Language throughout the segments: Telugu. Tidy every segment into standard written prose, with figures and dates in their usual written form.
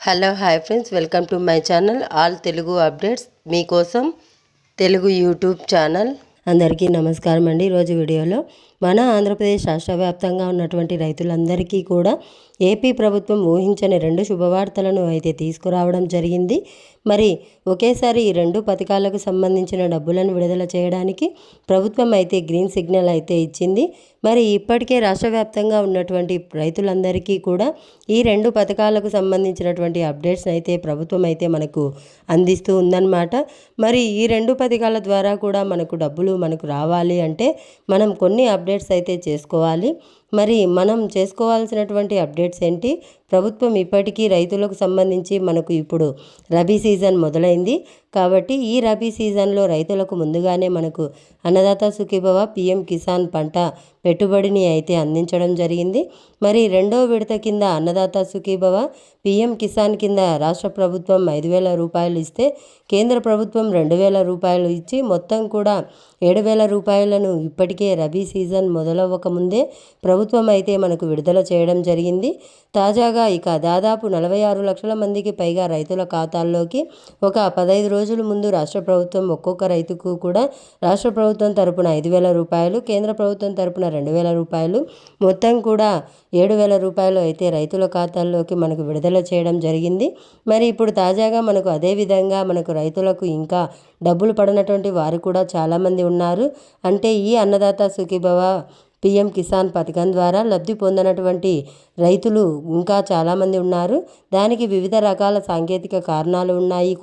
Hello hi friends, welcome to my channel all Telugu updates. మీకోసం తెలుగు యూట్యూబ్ ఛానల్. అందరికీ నమస్కారం అండి. ఈరోజు వీడియోలో మన ఆంధ్రప్రదేశ్ రాష్ట్ర వ్యాప్తంగా ఉన్నటువంటి రైతులందరికీ కూడా ఏపీ ప్రభుత్వం ఊహించని 2 శుభవార్తలను అయితే తీసుకురావడం జరిగింది. మరి ఒకేసారి ఈ 2 పథకాలకు సంబంధించిన డబ్బులను విడుదల చేయడానికి ప్రభుత్వం అయితే గ్రీన్ సిగ్నల్ అయితే ఇచ్చింది. మరి ఇప్పటికే రాష్ట్ర వ్యాప్తంగా ఉన్నటువంటి రైతులందరికీ కూడా ఈ 2 పథకాలకు సంబంధించినటువంటి అప్డేట్స్ అయితే ప్రభుత్వం అయితే మనకు అందిస్తూ ఉందన్నమాట. మరి ఈ 2 పథకాల ద్వారా కూడా మనకు రావాలి అంటే మనం కొన్ని అప్డేట్స్ అయితే చేసుకోవాలి. మరి మనం చేసుకోవాల్సినటువంటి అప్డేట్స్ ఏంటి? ప్రభుత్వం ఇప్పటికీ రైతులకు సంబంధించి మనకు ఇప్పుడు రబీ సీజన్ మొదలైంది కాబట్టి ఈ రబీ సీజన్లో రైతులకు ముందుగానే మనకు అన్నదాత సుఖీభవ పీఎం కిసాన్ పంట పెట్టుబడిని అయితే అందించడం జరిగింది. మరి 2వ విడత కింద అన్నదాత సుఖీభవ పీఎం కిసాన్ కింద రాష్ట్ర ప్రభుత్వం 5,000 రూపాయలు ఇస్తే కేంద్ర ప్రభుత్వం 2,000 రూపాయలు ఇచ్చి మొత్తం కూడా 7,000 రూపాయలను ఇప్పటికే రబీ సీజన్ మొదలవ్వక ముందే ప్రభుత్వం అయితే మనకు విడుదల చేయడం జరిగింది. తాజాగా ఇక దాదాపు 46 లక్షల మందికి పైగా రైతుల ఖాతాల్లోకి ఒక 15 రోజుల ముందు రాష్ట్ర ప్రభుత్వం ఒక్కొక్క రైతుకు కూడా రాష్ట్ర ప్రభుత్వం తరపున 5,000 రూపాయలు, కేంద్ర ప్రభుత్వం తరపున 2,000 రూపాయలు, మొత్తం కూడా 7,000 రూపాయలు అయితే రైతుల ఖాతాల్లోకి మనకు విడుదల చేయడం జరిగింది. మరి ఇప్పుడు తాజాగా మనకు అదేవిధంగా మనకు రైతులకు ఇంకా డబ్బులు పడినటువంటి వారు కూడా చాలామంది ఉన్నారు. అంటే ఈ అన్నదాత సుఖీభవ పీఎం కిసాన్ పథకం ద్వారా లబ్ధి పొందినటువంటి రైతులు ఇంకా చాలామంది ఉన్నారు. దానికి వివిధ రకాల సాంకేతిక కారణాలు ఉన్నాయి.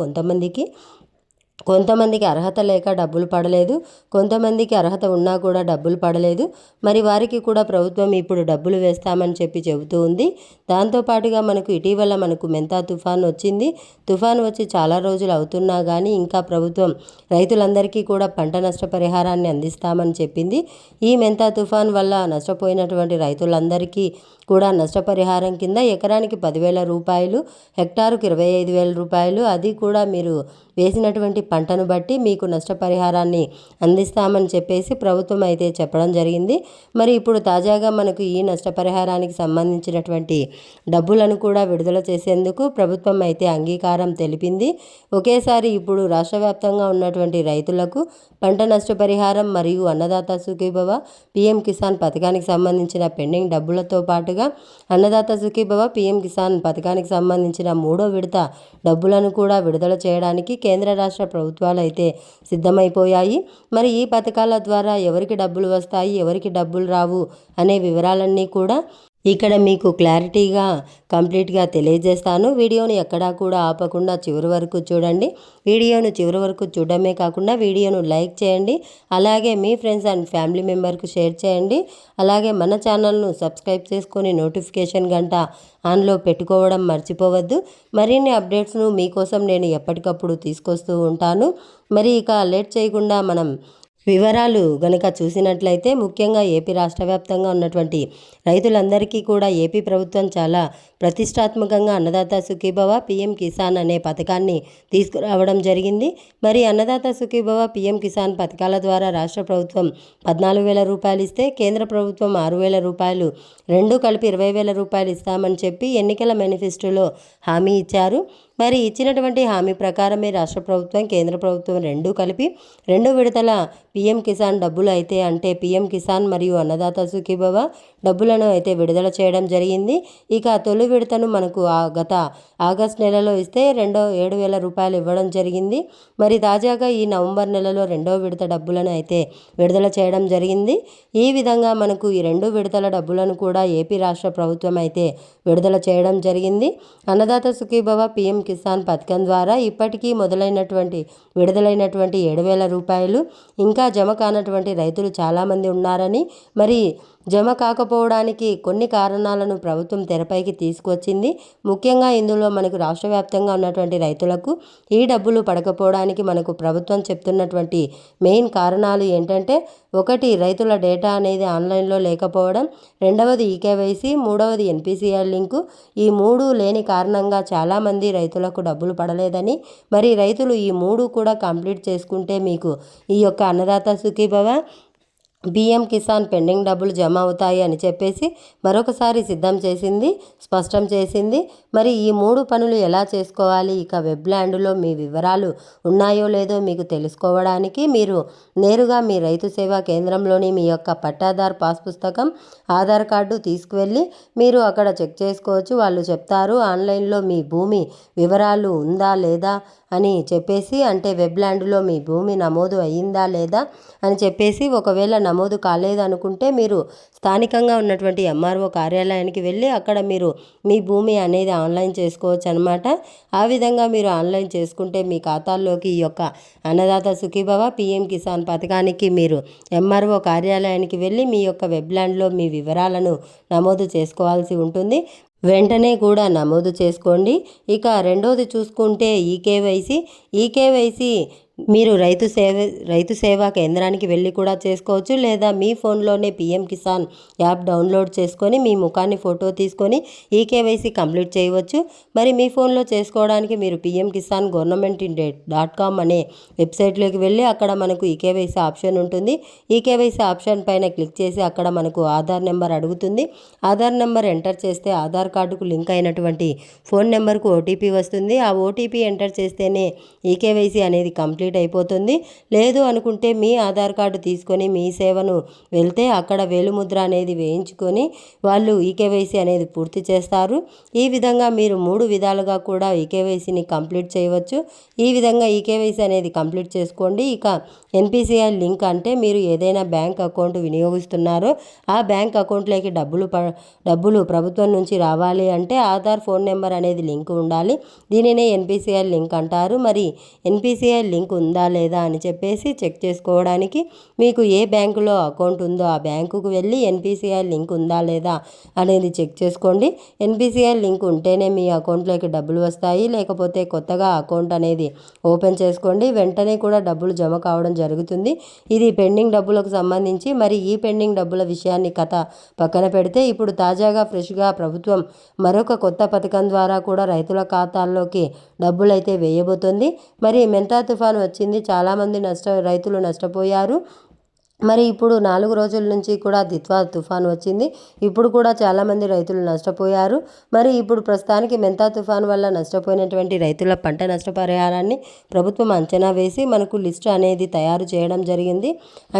కొంతమందికి అర్హత లేక డబ్బులు పడలేదు, కొంతమందికి అర్హత ఉన్నా కూడా డబ్బులు పడలేదు. మరి వారికి కూడా ప్రభుత్వం ఇప్పుడు డబ్బులు వేస్తామని చెబుతూ ఉంది. దాంతోపాటుగా మనకు ఇటీవల మెంతా తుఫాన్ వచ్చింది. తుఫాన్ వచ్చి చాలా రోజులు అవుతున్నా కానీ ఇంకా ప్రభుత్వం రైతులందరికీ కూడా పంట నష్టపరిహారాన్ని అందిస్తామని చెప్పింది. ఈ మెంతా తుఫాన్ వల్ల నష్టపోయినటువంటి రైతులందరికీ కూడా నష్టపరిహారం కింద ఎకరానికి 10,000 రూపాయలు, హెక్టారుకు 25,000 రూపాయలు, అది కూడా మీరు వేసినటువంటి పంటను బట్టి మీకు నష్టపరిహారాన్ని అందిస్తామని చెప్పేసి ప్రభుత్వం అయితే చెప్పడం జరిగింది. మరి ఇప్పుడు తాజాగా మనకు ఈ నష్టపరిహారానికి సంబంధించినటువంటి డబ్బులను కూడా విడుదల చేసేందుకు ప్రభుత్వం అయితే అంగీకారం తెలిపింది. ఒకేసారి ఇప్పుడు రాష్ట్ర వ్యాప్తంగా ఉన్నటువంటి రైతులకు పంట నష్టపరిహారం మరియు అన్నదాత సుఖీభవ పీఎం కిసాన్ పథకానికి సంబంధించిన పెండింగ్ డబ్బులతో పాటుగా అన్నదాత సుఖీభవ పీఎం కిసాన్ పథకానికి సంబంధించిన 3వ విడత డబ్బులను కూడా విడుదల చేయడానికి కేంద్ర రాష్ట్ర ప్రభుత్వాలు అయితే సిద్ధమైపోయాయి. మరి ఈ పథకాల ద్వారా ఎవరికి డబ్బులు వస్తాయి, ఎవరికి డబ్బులు రావు అనే వివరాలన్నీ కూడా ఇక్కడ మీకు క్లారిటీగా కంప్లీట్గా తెలియజేస్తాను. వీడియోని ఎక్కడా కూడా ఆపకుండా చివరి వరకు చూడండి. వీడియోను చివరి వరకు చూడడమే కాకుండా వీడియోను లైక్ చేయండి. అలాగే మీ ఫ్రెండ్స్ అండ్ ఫ్యామిలీ మెంబర్కు షేర్ చేయండి. అలాగే మన ఛానల్ను సబ్స్క్రైబ్ చేసుకొని నోటిఫికేషన్ గంట ఆన్లో పెట్టుకోవడం మర్చిపోవద్దు. మరిన్ని అప్డేట్స్ను మీకోసం నేను ఎప్పటికప్పుడు తీసుకొస్తూ ఉంటాను. మరి ఇక లేట్ చేయకుండా మనం వివరాలు గనక చూసినట్లయితే ముఖ్యంగా ఏపీ రాష్ట్ర వ్యాప్తంగా ఉన్నటువంటి రైతులందరికీ కూడా ఏపీ ప్రభుత్వం చాలా ప్రతిష్టాత్మకంగా అన్నదాత సుఖీభవ పీఎం కిసాన్ అనే పథకాన్ని తీసుకురావడం జరిగింది. మరి అన్నదాత సుఖీభవ పీఎం కిసాన్ పథకాల ద్వారా రాష్ట్ర ప్రభుత్వం 14,000 రూపాయలు ఇస్తే కేంద్ర ప్రభుత్వం 6,000 రూపాయలు, రెండు కలిపి 20,000 రూపాయలు ఇస్తామని చెప్పి ఎన్నికల మేనిఫెస్టోలో హామీ ఇచ్చారు. మరి ఇచ్చినటువంటి హామీ ప్రకారమే రాష్ట్ర ప్రభుత్వం, కేంద్ర ప్రభుత్వం రెండూ కలిపి 2 విడతల పీఎం కిసాన్ డబ్బులు అయితే అంటే పీఎం కిసాన్ మరియు అన్నదాత సుఖీభవ డబ్బులను అయితే విడుదల చేయడం జరిగింది. ఇక తొలి విడతను మనకు గత ఆగస్టు నెలలో ఇస్తే 7,000 రూపాయలు ఇవ్వడం జరిగింది. మరి తాజాగా ఈ నవంబర్ నెలలో 2వ విడత డబ్బులను అయితే విడుదల చేయడం జరిగింది. ఈ విధంగా మనకు ఈ 2 విడతల డబ్బులను కూడా ఏపీ రాష్ట్ర ప్రభుత్వం అయితే విడుదల చేయడం జరిగింది. అన్నదాత సుఖీభవ పీఎం కిసాన్ పథకం ద్వారా ఇప్పటికీ విడుదలైనటువంటి 7,000 రూపాయలు ఇంకా జమ కానటువంటి రైతులు చాలామంది ఉన్నారని, మరి జమ కాకపోవడానికి కొన్ని కారణాలను ప్రభుత్వం తెరపైకి తీసుకొచ్చింది. ముఖ్యంగా ఇందులో మనకు రాష్ట్ర వ్యాప్తంగా ఉన్నటువంటి రైతులకు ఈ డబ్బులు పడకపోవడానికి మనకు ప్రభుత్వం చెప్తున్నటువంటి మెయిన్ కారణాలు ఏంటంటే, ఒకటి రైతుల డేటా అనేది ఆన్లైన్లో లేకపోవడం, రెండవది ఈకేవైసీ, మూడవది ఎన్పిసిఐ లింకు. ఈ 3 లేని కారణంగా చాలామంది రైతులకు డబ్బులు పడలేదని, మరి రైతులు ఈ 3 కూడా కంప్లీట్ చేసుకుంటే మీకు ఈ యొక్క అన్నదాత సుఖీభవ పీఎం కిసాన్ పెండింగ్ డబ్బులు జమ అవుతాయి అని చెప్పేసి మరొకసారి స్పష్టం చేసింది. మరి ఈ 3 పనులు ఎలా చేసుకోవాలి, ఇక వెబ్ ల్యాండ్లో మీ వివరాలు ఉన్నాయో లేదో మీకు తెలుసుకోవడానికి మీరు నేరుగా మీ రైతు సేవా కేంద్రంలోని మీ యొక్క పట్టాదార్ పాస్ పుస్తకం, ఆధార్ కార్డు తీసుకువెళ్ళి మీరు అక్కడ చెక్ చేసుకోవచ్చు. వాళ్ళు చెప్తారు ఆన్లైన్లో మీ భూమి వివరాలు ఉందా లేదా అని చెప్పేసి, అంటే వెబ్ ల్యాండ్లో మీ భూమి నమోదు అయ్యిందా లేదా అని చెప్పేసి. ఒకవేళ నమోదు కాలేదనుకుంటే మీరు స్థానికంగా ఉన్నటువంటి ఎంఆర్ఓ కార్యాలయానికి వెళ్ళి అక్కడ మీరు మీ భూమి అనేది ఆన్లైన్ చేసుకోవచ్చు అనమాట. ఆ విధంగా మీరు ఆన్లైన్ చేసుకుంటే మీ ఖాతాల్లోకి ఈ యొక్క అన్నదాత సుఖీభవ పీఎం కిసాన్ పథకానికి మీరు ఎంఆర్ఓ కార్యాలయానికి వెళ్ళి మీ యొక్క వెబ్ ల్యాండ్లో మీ వివరాలను నమోదు చేసుకోవాల్సి ఉంటుంది. వెంటనే కూడా నమోదు చేసుకోండి. ఇక రెండోది చూసుకుంటే ఈకేవైసీ మీరు రైతు సేవా కేంద్రానికి వెళ్ళి కూడా చేసుకోవచ్చు, లేదా మీ ఫోన్లోనే పీఎం కిసాన్ యాప్ డౌన్లోడ్ చేసుకొని మీ ముఖాన్ని ఫోటో తీసుకొని ఈకేవైసీ కంప్లీట్ చేయవచ్చు. మరి మీ ఫోన్లో చేసుకోవడానికి మీరు పీఎం కిసాన్ government.in.com అనే వెబ్సైట్లోకి వెళ్ళి అక్కడ మనకు ఈకేవైసీ ఆప్షన్ ఉంటుంది. ఈకేవైసీ ఆప్షన్ పైన క్లిక్ చేసి అక్కడ మనకు ఆధార్ నెంబర్ అడుగుతుంది. ఆధార్ నెంబర్ ఎంటర్ చేస్తే ఆధార్ కార్డుకు లింక్ అయినటువంటి ఫోన్ నెంబర్కు ఓటీపీ వస్తుంది. ఆ ఓటీపీ ఎంటర్ చేస్తేనే ఈకేవైసీ అనేది కంప్లీట్ అయిపోతుంది. లేదు అనుకుంటే మీ ఆధార్ కార్డు తీసుకొని మీ సేవను వెళ్తే అక్కడ వేలుముద్ర అనేది వేయించుకొని వాళ్ళు ఈకేవైసీ అనేది పూర్తి చేస్తారు. ఈ విధంగా మీరు 3 విధాలుగా కూడా ఈకేవైసీని కంప్లీట్ చేయవచ్చు. ఈ విధంగా ఈకేవైసీ అనేది కంప్లీట్ చేసుకోండి. ఇక ఎన్పిసిఐ లింక్ అంటే మీరు ఏదైనా బ్యాంక్ అకౌంట్ వినియోగిస్తున్నారో ఆ బ్యాంక్ అకౌంట్లోకి డబ్బులు ప్రభుత్వం నుంచి రావాలి అంటే ఆధార్ ఫోన్ నెంబర్ అనేది లింక్ ఉండాలి. దీనినే ఎన్పిసిఐ లింక్ అంటారు. మరి ఎన్పిసిఐ లింక్ ఉందా లేదా అని చెప్పేసి చెక్ చేసుకోవడానికి మీకు ఏ బ్యాంకులో అకౌంట్ ఉందో ఆ బ్యాంకుకు వెళ్ళి ఎన్పిసిఐ లింక్ ఉందా లేదా అనేది చెక్ చేసుకోండి. ఎన్పిసిఐ లింక్ ఉంటేనే మీ అకౌంట్లోకి డబ్బులు వస్తాయి. లేకపోతే కొత్తగా అకౌంట్ అనేది ఓపెన్ చేసుకోండి. వెంటనే కూడా డబ్బులు జమ కావడం జరుగుతుంది. ఇది పెండింగ్ డబ్బులకు సంబంధించి. మరి ఈ పెండింగ్ డబ్బుల విషయాన్ని కథ పక్కన పెడితే ఇప్పుడు తాజాగా ఫ్రెష్గా ప్రభుత్వం మరొక కొత్త పథకం ద్వారా కూడా రైతుల ఖాతాల్లోకి డబ్బులు అయితే వేయబోతుంది. మరి మెంతా తుఫాను వచ్చింది, చాలామంది రైతులు నష్టపోయారు. మరి ఇప్పుడు 4 రోజుల నుంచి కూడా దిత్వా తుఫాను వచ్చింది. ఇప్పుడు కూడా చాలామంది రైతులు నష్టపోయారు. మరి ఇప్పుడు ప్రస్తుతానికి మెంతా తుఫాను వల్ల నష్టపోయినటువంటి రైతుల పంట నష్టపరిహారాన్ని ప్రభుత్వం అంచనా వేసి మనకు లిస్టు అనేది తయారు చేయడం జరిగింది.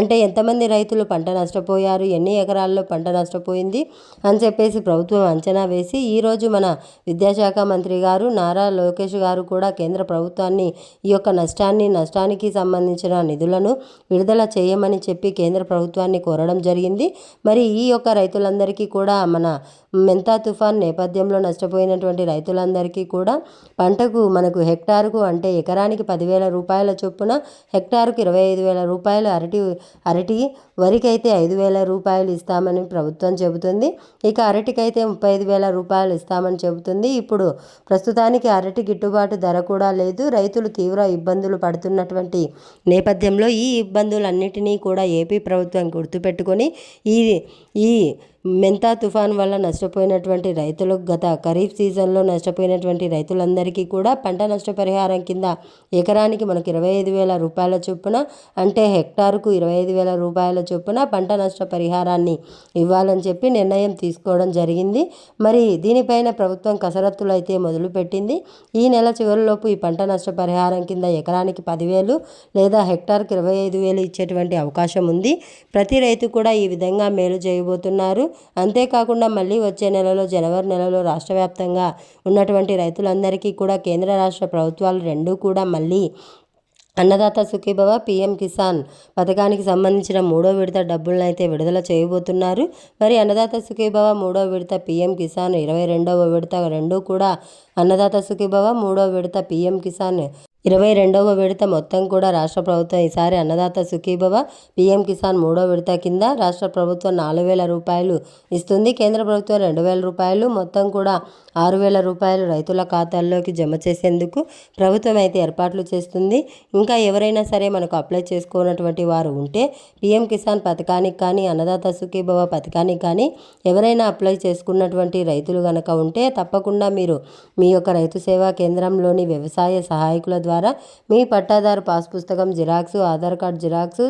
అంటే ఎంతమంది రైతులు పంట నష్టపోయారు, ఎన్ని ఎకరాల్లో పంట నష్టపోయింది అని చెప్పేసి ప్రభుత్వం అంచనా వేసి ఈరోజు మన విద్యాశాఖ మంత్రి గారు నారా లోకేష్ గారు కూడా కేంద్ర ప్రభుత్వాన్ని ఈ యొక్క నష్టానికి సంబంధించిన నిధులను విడుదల చేయమని చెప్పి కేంద్ర ప్రభుత్వాన్ని కోరడం జరిగింది. మరి ఈ యొక్క రైతులందరికీ కూడా మన మెంతా తుఫాన్ నేపథ్యంలో నష్టపోయినటువంటి రైతులందరికీ కూడా పంటకు మనకు హెక్టారుకు అంటే ఎకరానికి 10,000 రూపాయల చొప్పున, హెక్టారుకు 25,000 రూపాయలు, అరటి వరికైతే 5,000 రూపాయలు ఇస్తామని ప్రభుత్వం చెబుతుంది. ఇక అరటికైతే 35,000 రూపాయలు ఇస్తామని చెబుతుంది. ఇప్పుడు ప్రస్తుతానికి అరటి గిట్టుబాటు ధర కూడా లేదు. రైతులు తీవ్ర ఇబ్బందులు పడుతున్నటువంటి నేపథ్యంలో ఈ ఇబ్బందులన్నిటినీ కూడా ఏపీ ప్రభుత్వం గుర్తుపెట్టుకొని ఈ మెంతా తుఫాన్ వల్ల నష్టపోయినటువంటి రైతులకు గత ఖరీఫ్ సీజన్లో నష్టపోయినటువంటి రైతులందరికీ కూడా పంట నష్టపరిహారం కింద ఎకరానికి మనకు 25,000 రూపాయల చొప్పున అంటే హెక్టారుకు 25,000 రూపాయల చొప్పున పంట నష్టపరిహారాన్ని ఇవ్వాలని చెప్పి నిర్ణయం తీసుకోవడం జరిగింది. మరి దీనిపైన ప్రభుత్వం కసరత్తులు అయితే మొదలుపెట్టింది. ఈ నెల చివరిలోపు ఈ పంట నష్టపరిహారం కింద ఎకరానికి 10,000 లేదా హెక్టార్కి 25,000 ఇచ్చేటువంటి అవకాశం ఉంది. ప్రతి రైతు కూడా ఈ విధంగా మేలు చేయబోతున్నారు. అంతేకాకుండా మళ్ళీ వచ్చే నెలలో జనవరి నెలలో రాష్ట్ర వ్యాప్తంగా ఉన్నటువంటి రైతులందరికీ కూడా కేంద్ర రాష్ట్ర ప్రభుత్వాలు రెండూ కూడా మళ్ళీ అన్నదాత సుఖీభవ పీఎం కిసాన్ పథకానికి సంబంధించిన 3వ విడత డబ్బులను అయితే విడుదల చేయబోతున్నారు. మరి అన్నదాత సుఖీభవ 3వ విడత పీఎం కిసాన్ 22వ విడత రెండూ కూడా అన్నదాత సుఖీభవ 3వ విడత పీఎం కిసాన్ 22వ విడత మొత్తం కూడా రాష్ట్ర ప్రభుత్వం ఈసారి అన్నదాత సుఖీభవ పీఎం కిసాన్ 3వ విడత కింద రాష్ట్ర ప్రభుత్వం 4,000 రూపాయలు ఇస్తుంది. కేంద్ర ప్రభుత్వం 2,000 రూపాయలు, మొత్తం కూడా 6,000 రూపాయలు రైతుల ఖాతాల్లోకి జమ చేసేందుకు ప్రభుత్వం అయితే ఏర్పాట్లు చేస్తుంది. ఇంకా ఎవరైనా సరే మనకు అప్లై చేసుకోనటువంటి వారు ఉంటే పీఎం కిసాన్ పథకానికి కానీ అన్నదాత సుఖీభవ పథకానికి కానీ ఎవరైనా అప్లై చేసుకున్నటువంటి రైతులు కనుక ఉంటే తప్పకుండా మీరు మీ యొక్క రైతు సేవా కేంద్రంలోని వ్యవసాయ సహాయకుల ద్వారా ద్వారా మీ పట్టాదారు పాస్ పుస్తకం xerox, Aadhaar card xerox,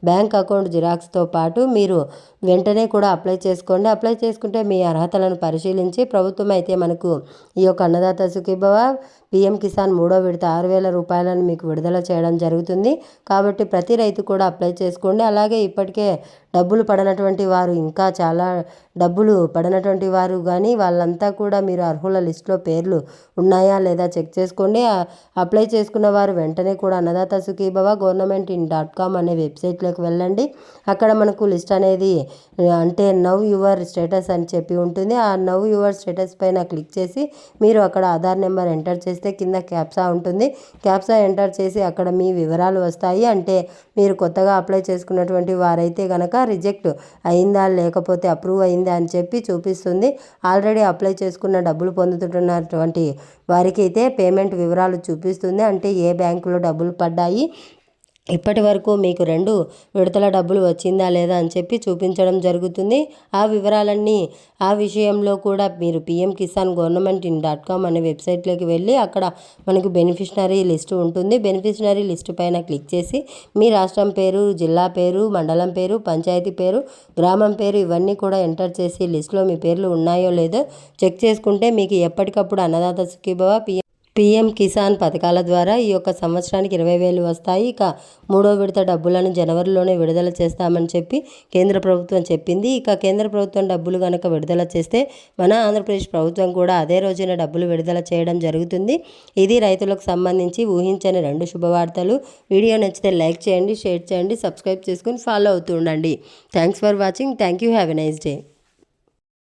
bank account జిరాక్స్తో పాటు మీరు వెంటనే కూడా అప్లై చేసుకోండి. అప్లై చేసుకుంటే మీ అర్హతలను పరిశీలించి ప్రభుత్వం అయితే మనకు ఈ యొక్క అన్నదాత సుఖీభవ పీఎం కిసాన్ 3వ విడత 6,000 రూపాయలను మీకు విడుదల చేయడం జరుగుతుంది. కాబట్టి ప్రతి రైతు కూడా అప్లై చేసుకోండి. అలాగే ఇప్పటికే డబ్బులు పడనటువంటి వారు, ఇంకా చాలా డబ్బులు పడనటువంటి వారు కానీ వాళ్ళంతా కూడా మీరు అర్హుల లిస్టులో పేర్లు ఉన్నాయా లేదా చెక్ చేసుకోండి. అప్లై చేసుకున్న వారు వెంటనే కూడా అన్నదాత సుఖీభవ government.in.com అనే వెబ్సైట్లోకి వెళ్ళండి. అక్కడ మనకు లిస్ట్ అనేది అంటే నవ్ యువర్ స్టేటస్ అని చెప్పి ఉంటుంది. ఆ నవ్ యువర్ స్టేటస్ పైన క్లిక్ చేసి మీరు అక్కడ ఆధార్ నెంబర్ ఎంటర్ చేస్తే కింద క్యాప్సా ఉంటుంది. క్యాప్సా ఎంటర్ చేసి అక్కడ మీ వివరాలు వస్తాయి. అంటే మీరు కొత్తగా అప్లై చేసుకున్నటువంటి వారైతే కనుక రిజెక్ట్ అయిందా లేకపోతే అప్రూవ్ అయిందా అని చెప్పి చూపిస్తుంది. ఆల్రెడీ అప్లై చేసుకున్న డబ్బులు పొందుతున్నటువంటి వారికి అయితే పేమెంట్ వివరాలు చూపిస్తుంది. అంటే ఏ బ్యాంకులో డబ్బులు పడ్డాయి, ఇప్పటి వరకు మీకు 2 విడతల డబ్బులు వచ్చిందా లేదా అని చెప్పి చూపించడం జరుగుతుంది. ఆ వివరాలన్నీ ఆ విషయంలో కూడా మీరు పీఎం కిసాన్ government.in.com అనే వెబ్సైట్లోకి వెళ్ళి అక్కడ మనకు బెనిఫిషనరీ లిస్ట్ ఉంటుంది. బెనిఫిషనరీ లిస్ట్ పైన క్లిక్ చేసి మీ రాష్ట్రం పేరు, జిల్లా పేరు, మండలం పేరు, పంచాయతీ పేరు, గ్రామం పేరు ఇవన్నీ కూడా ఎంటర్ చేసి లిస్టులో మీ పేర్లు ఉన్నాయో లేదో చెక్ చేసుకుంటే మీకు ఎప్పటికప్పుడు అన్నదాత సుఖీభవ పీఎం కిసాన్ పథకాల ద్వారా ఈ యొక్క సంవత్సరానికి 20,000 వస్తాయి. ఇక 3వ విడత డబ్బులను జనవరిలోనే విడుదల చేస్తామని చెప్పి కేంద్ర ప్రభుత్వం చెప్పింది. ఇక కేంద్ర ప్రభుత్వం డబ్బులు కనుక విడుదల చేస్తే మన ఆంధ్రప్రదేశ్ ప్రభుత్వం కూడా అదే రోజున డబ్బులు విడుదల చేయడం జరుగుతుంది. ఇది రైతులకు సంబంధించి ఊహించని 2 శుభవార్తలు. వీడియో నచ్చితే లైక్ చేయండి, షేర్ చేయండి, సబ్స్క్రైబ్ చేసుకొని ఫాలో అవుతూ ఉండండి. Thanks for watching. Thank you. Have a nice day.